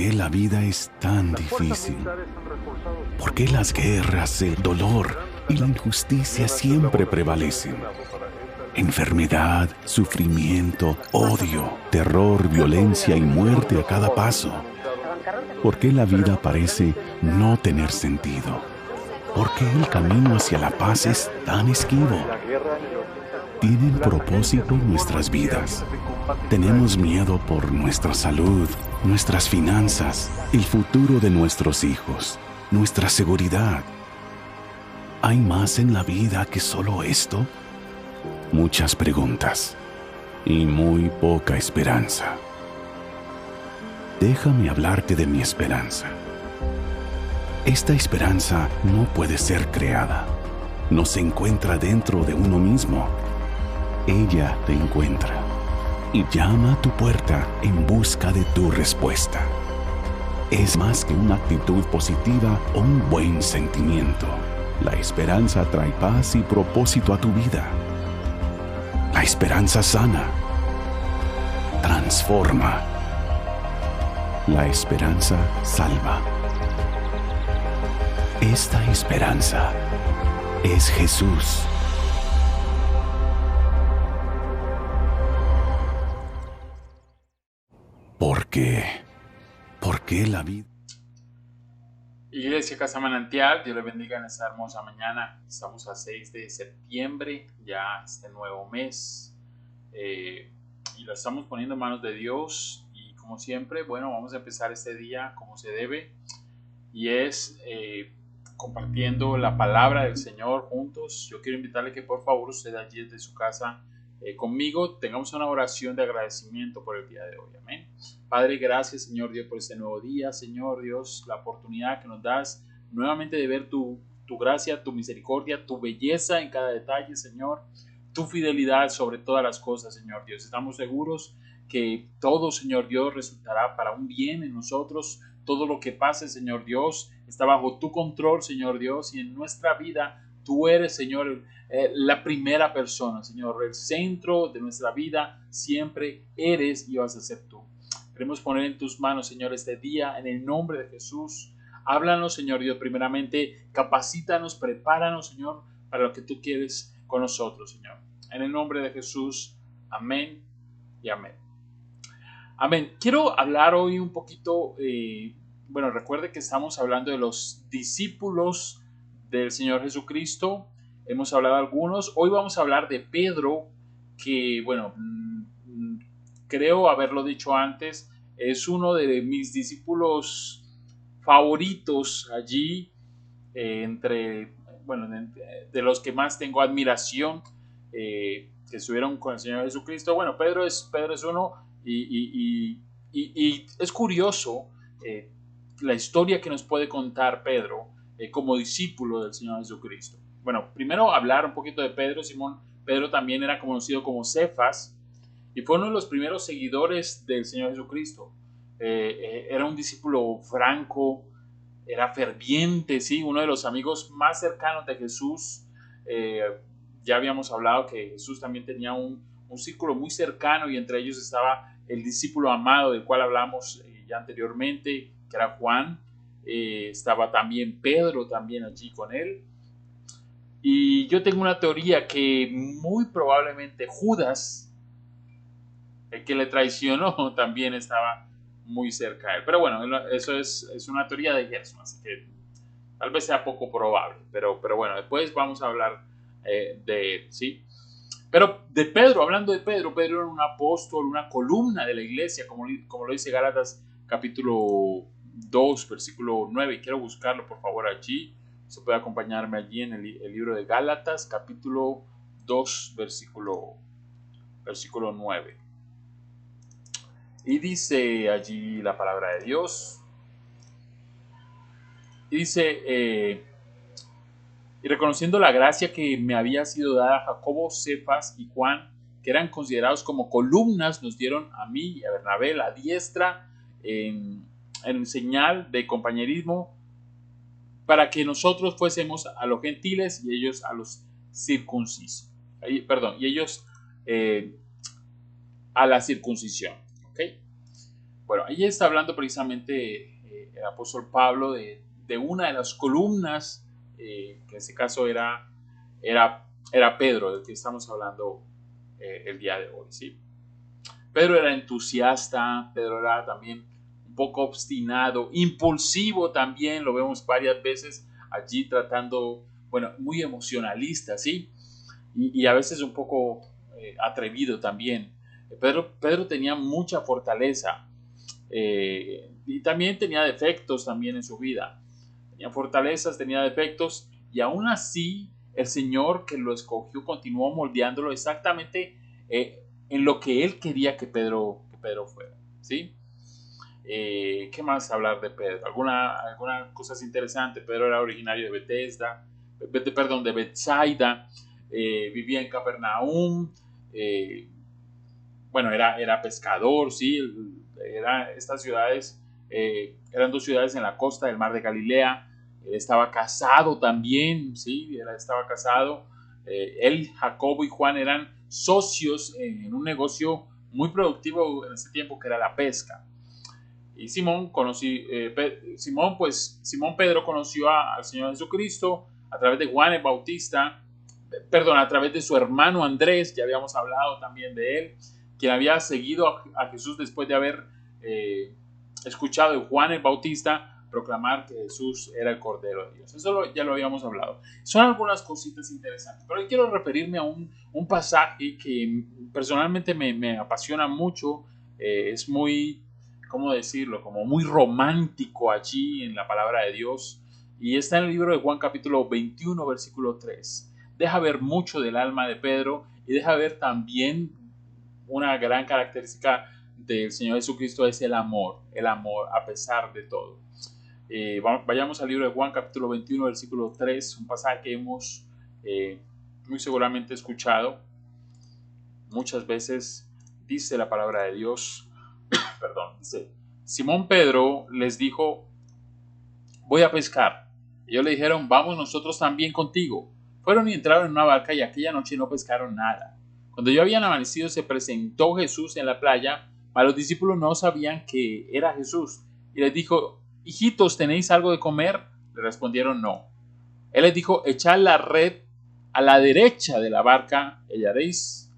qué la vida es tan difícil? ¿Por qué las guerras, el dolor y la injusticia siempre prevalecen? Enfermedad, sufrimiento, odio, terror, violencia y muerte a cada paso. ¿Por qué la vida parece no tener sentido? ¿Por qué el camino hacia la paz es tan esquivo? ¿Tienen propósito nuestras vidas? Tenemos miedo por nuestra salud, nuestras finanzas, el futuro de nuestros hijos, nuestra seguridad. ¿Hay más en la vida que solo esto? Muchas preguntas y muy poca esperanza. Déjame hablarte de mi esperanza. Esta esperanza no puede ser creada. No se encuentra dentro de uno mismo. Ella te encuentra y llama a tu puerta en busca de tu respuesta. Es más que una actitud positiva o un buen sentimiento. La esperanza trae paz y propósito a tu vida. La esperanza sana, transforma. La esperanza salva. Esta esperanza es Jesús. ¿Por qué? ¿Por qué la vida? Iglesia Casa Manantial, Dios les bendiga en esta hermosa mañana. Estamos a 6 de septiembre, ya este nuevo mes, y lo estamos poniendo en manos de Dios. Y como siempre, bueno, vamos a empezar este día como se debe, y es compartiendo la palabra del Señor juntos. Yo quiero invitarle que por favor usted allí desde su casa conmigo tengamos una oración de agradecimiento por el día de hoy. Amén. Padre, gracias Señor Dios por este nuevo día. Señor Dios, la oportunidad que nos das nuevamente de ver tu gracia, tu misericordia, tu belleza en cada detalle, Señor, tu fidelidad sobre todas las cosas, Señor Dios. Estamos seguros que todo, Señor Dios, resultará para un bien en nosotros. Todo lo que pase, Señor Dios, está bajo tu control, Señor Dios, y en nuestra vida tú eres, Señor, la primera persona, Señor. El centro de nuestra vida siempre eres y vas a ser tú. Queremos poner en tus manos, Señor, este día en el nombre de Jesús. Háblanos, Señor Dios, primeramente, capacítanos, prepáranos, Señor, para lo que tú quieres con nosotros, Señor. En el nombre de Jesús, amén y amén. Amén. Quiero hablar hoy un poquito, bueno, recuerde que estamos hablando de los discípulos del Señor Jesucristo. Hemos hablado de algunos. Hoy vamos a hablar de Pedro, que, bueno, creo haberlo dicho antes, es uno de mis discípulos favoritos allí, bueno, de los que más tengo admiración, que estuvieron con el Señor Jesucristo. Bueno, Pedro es uno, y es curioso la historia que nos puede contar Pedro como discípulo del Señor Jesucristo. Bueno, primero hablar un poquito de Pedro. Simón Pedro también era conocido como Cefas y fue uno de los primeros seguidores del Señor Jesucristo. Era un discípulo franco, era ferviente, ¿sí? Uno de los amigos más cercanos de Jesús. Ya habíamos hablado que Jesús también tenía un círculo muy cercano, y entre ellos estaba el discípulo amado del cual hablamos ya anteriormente, que era Juan. Estaba también Pedro también allí con él. Y yo tengo una teoría que muy probablemente Judas, el que le traicionó, también estaba muy cerca de él. Pero bueno, eso es una teoría de Gerson, así que tal vez sea poco probable. Pero bueno, después vamos a hablar de él, ¿sí? Pero de Pedro, hablando de Pedro, Pedro era un apóstol, una columna de la iglesia, como lo dice Gálatas capítulo 2, versículo 9. Y quiero buscarlo, por favor, allí. Se puede acompañarme allí en el libro de Gálatas, capítulo 2, versículo 9. Y dice allí la palabra de Dios. Y dice, y reconociendo la gracia que me había sido dada a Jacobo, Cefas y Juan, que eran considerados como columnas, nos dieron a mí y a Bernabé la diestra en señal de compañerismo, para que nosotros fuésemos a los gentiles y ellos a los circuncisos. Y ellos a la circuncisión. ¿Okay? Bueno, ahí está hablando precisamente el apóstol Pablo de una de las columnas, que en este caso era Pedro, del que estamos hablando el día de hoy, ¿sí? Pedro era entusiasta, Pedro era también un poco obstinado, impulsivo también, lo vemos varias veces allí tratando, bueno, muy emocionalista, ¿sí? Y a veces un poco atrevido también. Pedro tenía mucha fortaleza, y también tenía defectos también en su vida. Tenía fortalezas, tenía defectos, y aún así el Señor que lo escogió continuó moldeándolo exactamente en lo que Él quería que Pedro fuera, ¿sí? ¿Qué más hablar de Pedro? Algunas cosas interesantes. Pedro era originario de de Bethsaida, vivía en Capernaum, bueno, era pescador, sí, estas ciudades eran dos ciudades en la costa del mar de Galilea. Él estaba casado también, sí, él estaba casado. Él, Jacobo y Juan eran socios en un negocio muy productivo en ese tiempo que era la pesca. Y Simón Pedro conoció al Señor Jesucristo a través de Juan el Bautista, perdón, a través de su hermano Andrés, ya habíamos hablado también de él, quien había seguido a Jesús después de haber escuchado de Juan el Bautista proclamar que Jesús era el Cordero de Dios. Eso ya lo habíamos hablado. Son algunas cositas interesantes, pero hoy quiero referirme a un pasaje que personalmente me apasiona mucho. Es muy, ¿cómo decirlo? Como muy romántico allí en la palabra de Dios. Y está en el libro de Juan capítulo 21, versículo 3. Deja ver mucho del alma de Pedro y deja ver también una gran característica del Señor Jesucristo, es el amor a pesar de todo. Vayamos al libro de Juan capítulo 21, versículo 3, un pasaje que hemos muy seguramente escuchado muchas veces. Dice la palabra de Dios, perdón, dice: Simón Pedro les dijo: voy a pescar. Ellos le dijeron: vamos nosotros también contigo. Fueron y entraron en una barca, y aquella noche no pescaron nada. Cuando ya habían amanecido, se presentó Jesús en la playa, mas los discípulos no sabían que era Jesús. Y les dijo: hijitos, ¿tenéis algo de comer? Le respondieron: no. Él les dijo: echad la red a la derecha de la barca y hallaréis.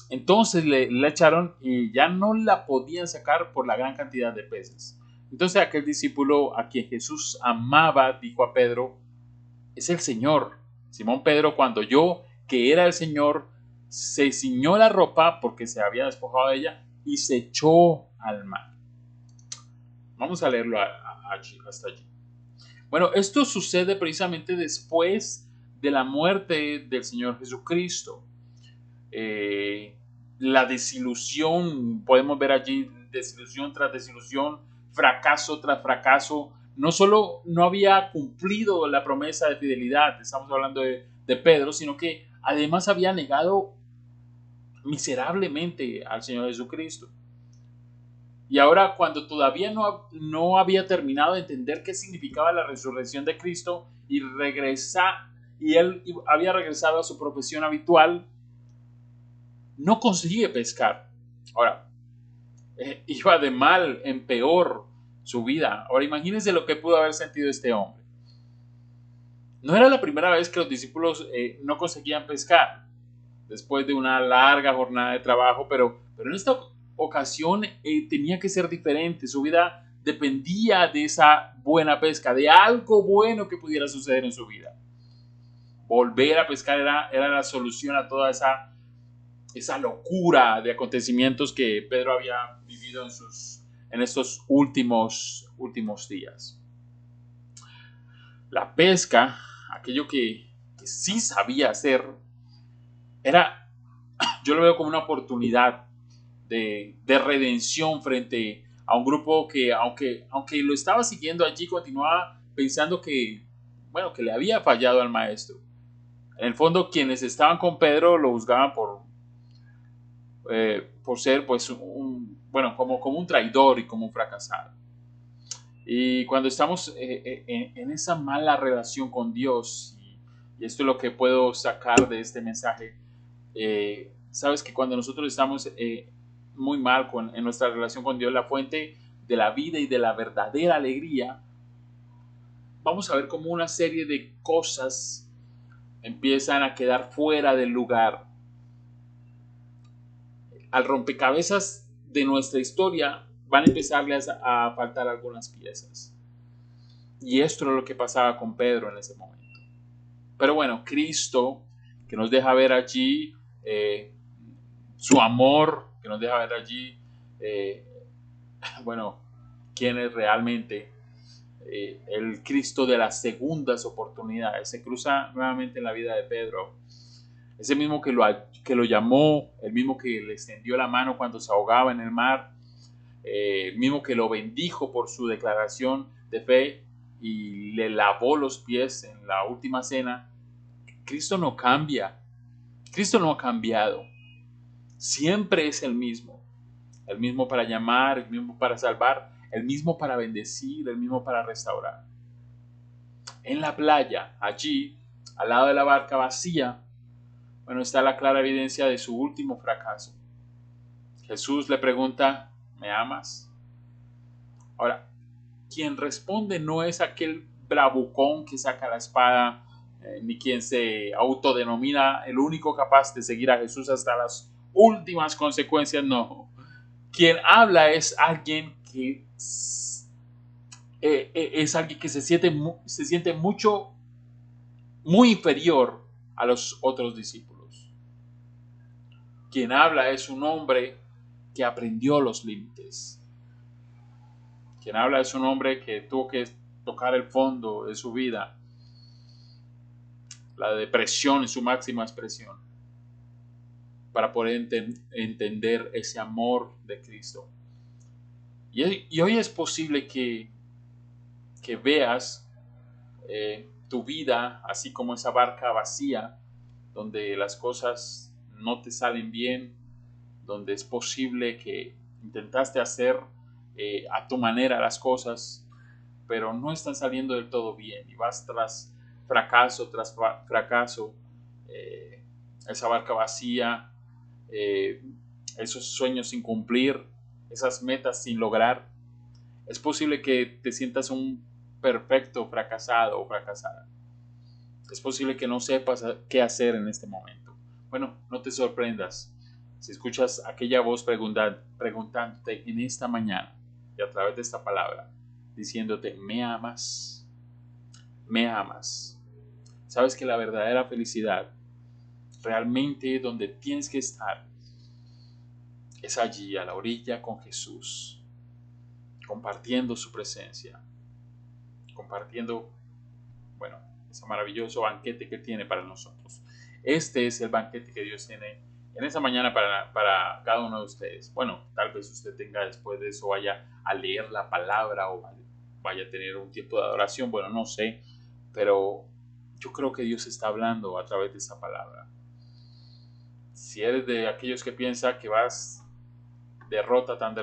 Entonces le echaron, y ya no la podían sacar por la gran cantidad de peces. Entonces aquel discípulo a quien Jesús amaba dijo a Pedro: es el Señor. Simón Pedro, cuando oyó que era el Señor, se ciñó la ropa porque se había despojado de ella y se echó al mar. Vamos a leerlo hasta allí. Bueno, esto sucede precisamente después de la muerte del Señor Jesucristo. La desilusión, podemos ver allí desilusión tras desilusión, fracaso tras fracaso. No solo no había cumplido la promesa de fidelidad, estamos hablando de Pedro, sino que además había negado miserablemente al Señor Jesucristo. Y ahora, cuando todavía no había terminado de entender qué significaba la resurrección de Cristo y él había regresado a su profesión habitual, no consigue pescar. Ahora, iba de mal en peor su vida. Ahora, imagínense lo que pudo haber sentido este hombre. No era la primera vez que los discípulos no conseguían pescar después de una larga jornada de trabajo, pero en esta ocasión tenía que ser diferente. Su vida dependía de esa buena pesca, de algo bueno que pudiera suceder en su vida. Volver a pescar era la solución a toda esa locura de acontecimientos que Pedro había vivido en estos últimos días. La pesca, aquello que sí sabía hacer, yo lo veo como una oportunidad de redención frente a un grupo que, aunque lo estaba siguiendo allí, continuaba pensando que le había fallado al maestro. En el fondo, quienes estaban con Pedro lo juzgaban por ser pues como un traidor y como un fracasado. Y cuando estamos en esa mala relación con Dios, y esto es lo que puedo sacar de este mensaje, sabes que cuando nosotros estamos muy mal en nuestra relación con Dios, la fuente de la vida y de la verdadera alegría, vamos a ver cómo una serie de cosas empiezan a quedar fuera del lugar. Al rompecabezas de nuestra historia van a empezarles a faltar algunas piezas. Y esto es lo que pasaba con Pedro en ese momento. Pero bueno, Cristo, que nos deja ver allí su amor, que nos deja ver allí, bueno, quién es realmente el Cristo de las segundas oportunidades. Se cruza nuevamente en la vida de Pedro. Ese mismo que lo llamó, el mismo que le extendió la mano cuando se ahogaba en el mar, el mismo que lo bendijo por su declaración de fe y le lavó los pies en la última cena. Cristo no cambia. Cristo no ha cambiado. Siempre es el mismo para llamar, el mismo para salvar, el mismo para bendecir, el mismo para restaurar. En la playa, allí, al lado de la barca vacía, bueno, está la clara evidencia de su último fracaso. Jesús le pregunta, ¿me amas? Ahora, quien responde no es aquel bravucón que saca la espada, ni quien se autodenomina el único capaz de seguir a Jesús hasta las últimas consecuencias, no. Quien habla es alguien que se siente muy inferior a los otros discípulos. Quien habla es un hombre que aprendió los límites. Quien habla es un hombre que tuvo que tocar el fondo de su vida, la depresión en su máxima expresión, para poder entender ese amor de Cristo. Y hoy es posible que veas tu vida así como esa barca vacía, donde las cosas no te salen bien, donde es posible que intentaste hacer a tu manera las cosas, pero no están saliendo del todo bien y vas tras fracaso, esa barca vacía, esos sueños sin cumplir, esas metas sin lograr. Es posible que te sientas un perfecto fracasado o fracasada. Es posible que no sepas qué hacer en este momento. Bueno, no te sorprendas si escuchas aquella voz preguntándote en esta mañana y a través de esta palabra, diciéndote, ¿me amas? ¿Me amas? Sabes que la verdadera felicidad, realmente donde tienes que estar, es allí a la orilla con Jesús, compartiendo su presencia, compartiendo, bueno, ese maravilloso banquete que tiene para nosotros. Este es el banquete que Dios tiene en esta mañana para cada uno de ustedes. Bueno, tal vez usted tenga después de eso, vaya a leer la palabra o vaya a tener un tiempo de adoración, bueno, no sé, pero yo creo que Dios está hablando a través de esa palabra. Si eres de aquellos que piensa que vas derrota tras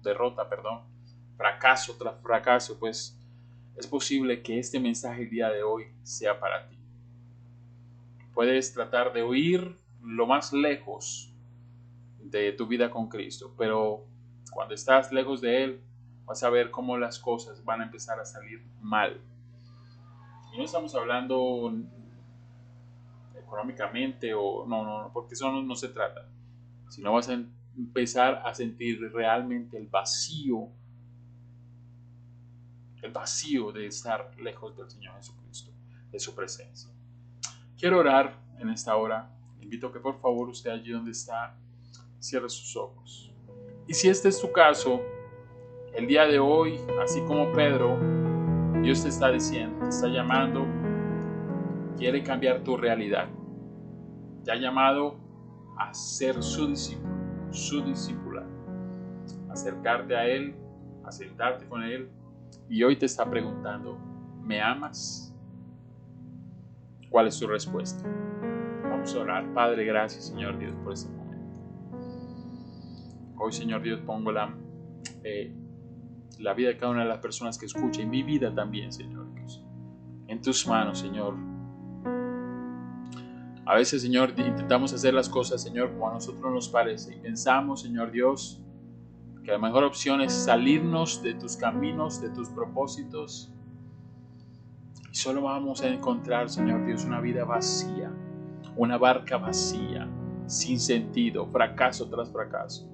derrota, fracaso tras fracaso, pues es posible que este mensaje el día de hoy sea para ti. Puedes tratar de huir lo más lejos de tu vida con Cristo, pero cuando estás lejos de Él, vas a ver cómo las cosas van a empezar a salir mal. Y no estamos hablando económicamente o no, porque eso no se trata, sino vas a empezar a sentir realmente el vacío de estar lejos del Señor Jesucristo, de su presencia. Quiero orar en esta hora. Invito a que por favor usted allí donde está cierre sus ojos. Y si este es tu caso, el día de hoy, así como Pedro, Dios te está diciendo, te está llamando, quiere cambiar tu realidad. Te ha llamado a ser su discípulo, su discípula, acercarte a Él, a sentarte con Él, y hoy te está preguntando, ¿me amas? ¿Cuál es tu respuesta? Vamos a orar. Padre, gracias, Señor Dios, por este momento. Hoy, Señor Dios, pongo la vida de cada una de las personas que escucha y mi vida también, Señor Dios, en tus manos, Señor. A veces, Señor, intentamos hacer las cosas, Señor, como a nosotros nos parece. Y pensamos, Señor Dios, que la mejor opción es salirnos de tus caminos, de tus propósitos. Y solo vamos a encontrar, Señor Dios, una vida vacía, una barca vacía, sin sentido, fracaso tras fracaso.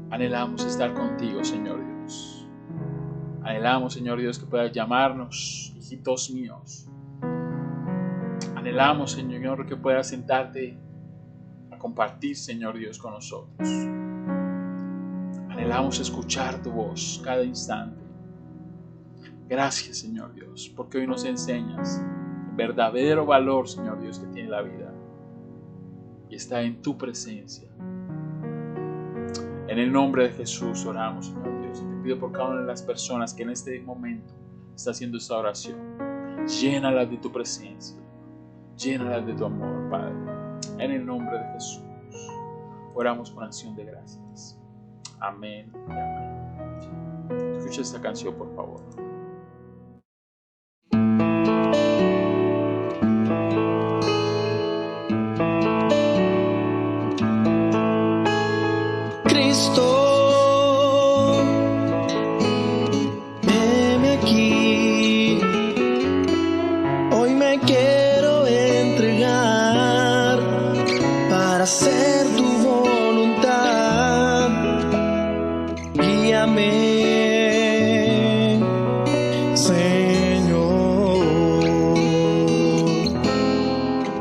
Anhelamos estar contigo, Señor Dios. Anhelamos, Señor Dios, que puedas llamarnos, hijitos míos. Anhelamos, Señor, que puedas sentarte a compartir, Señor Dios, con nosotros. Anhelamos escuchar tu voz cada instante. Gracias, Señor Dios, porque hoy nos enseñas el verdadero valor, Señor Dios, que tiene la vida. Y está en tu presencia. En el nombre de Jesús oramos, Señor Dios. Y te pido por cada una de las personas que en este momento está haciendo esta oración. Llénalas de tu presencia. Llénalas de tu amor, Padre. En el nombre de Jesús. Oramos con acción de gracias. Amén y amén. Escucha esta canción, por favor. Cristo, heme aquí. Hoy me quiero entregar para hacer tu voluntad. Guíame, Señor.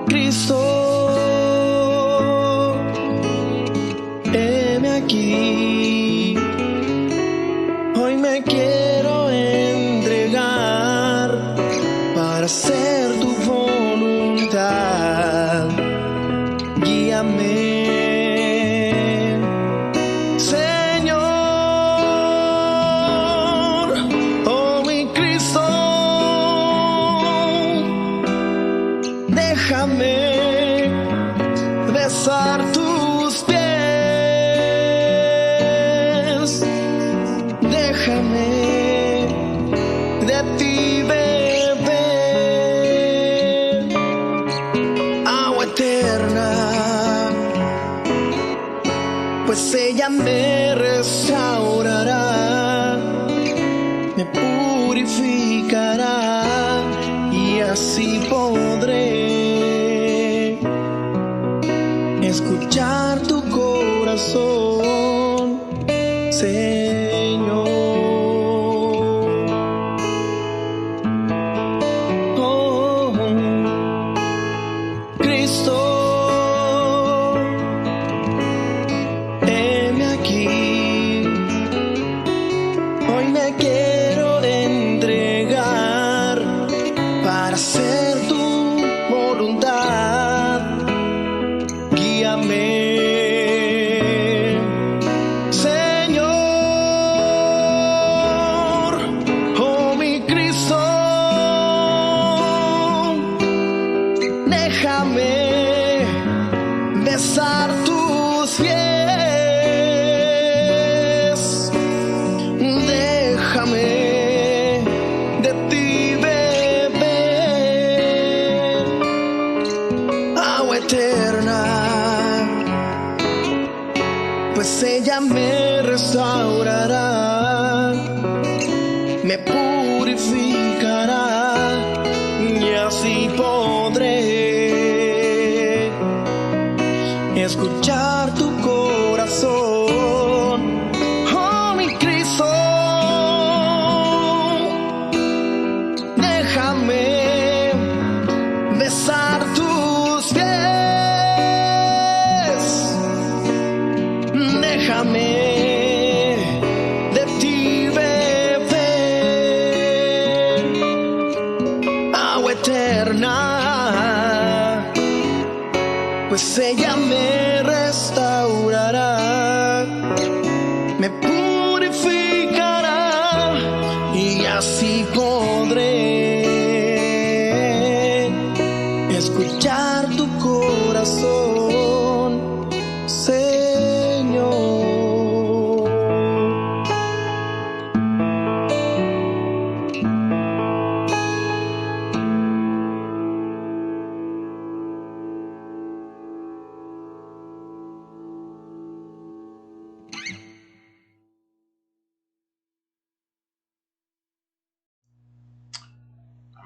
Cristo, heme aquí. Hoy me quiero entregar para hacer tu voluntad. Guíame, déjame besar tus pies, déjame de ti beber agua eterna, pues ella me restaurará, me purificará y así podré escuchar tu corazón, Señor. Oh, Cristo, heme aquí. Hoy me quiero entregar para hacer tu voluntad. Guíame, Señor, oh mi Cristo, déjame besar tus pies, déjame de ti beber agua eterna, pues ella me restaurará, me purificará y así podré escuchar tu corazón. Oh mi Cristo, déjame besar tus pies, déjame de ti beber agua eterna, pues ella me restaurará, me purificará y así podré escuchar tu corazón, Señor.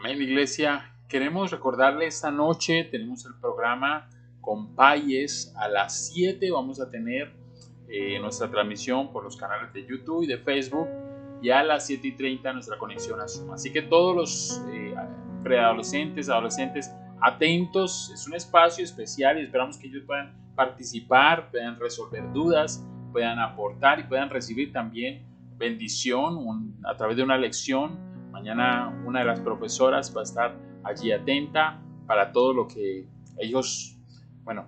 Amén, iglesia. Queremos recordarle esta noche, tenemos el programa con Payes a las 7. Vamos a tener nuestra transmisión por los canales de YouTube y de Facebook. Y a las 7:30 nuestra conexión a Zoom. Así que todos los preadolescentes, adolescentes, atentos. Es un espacio especial y esperamos que ellos puedan participar, puedan resolver dudas, puedan aportar y puedan recibir también bendición a través de una lección. Mañana una de las profesoras va a estar allí atenta para todo lo que ellos,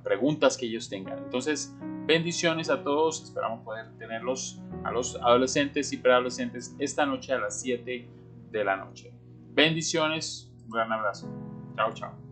preguntas que ellos tengan. Entonces, bendiciones a todos. Esperamos poder tenerlos a los adolescentes y preadolescentes esta noche a las 7 de la noche. Bendiciones. Un gran abrazo. Chao, chao.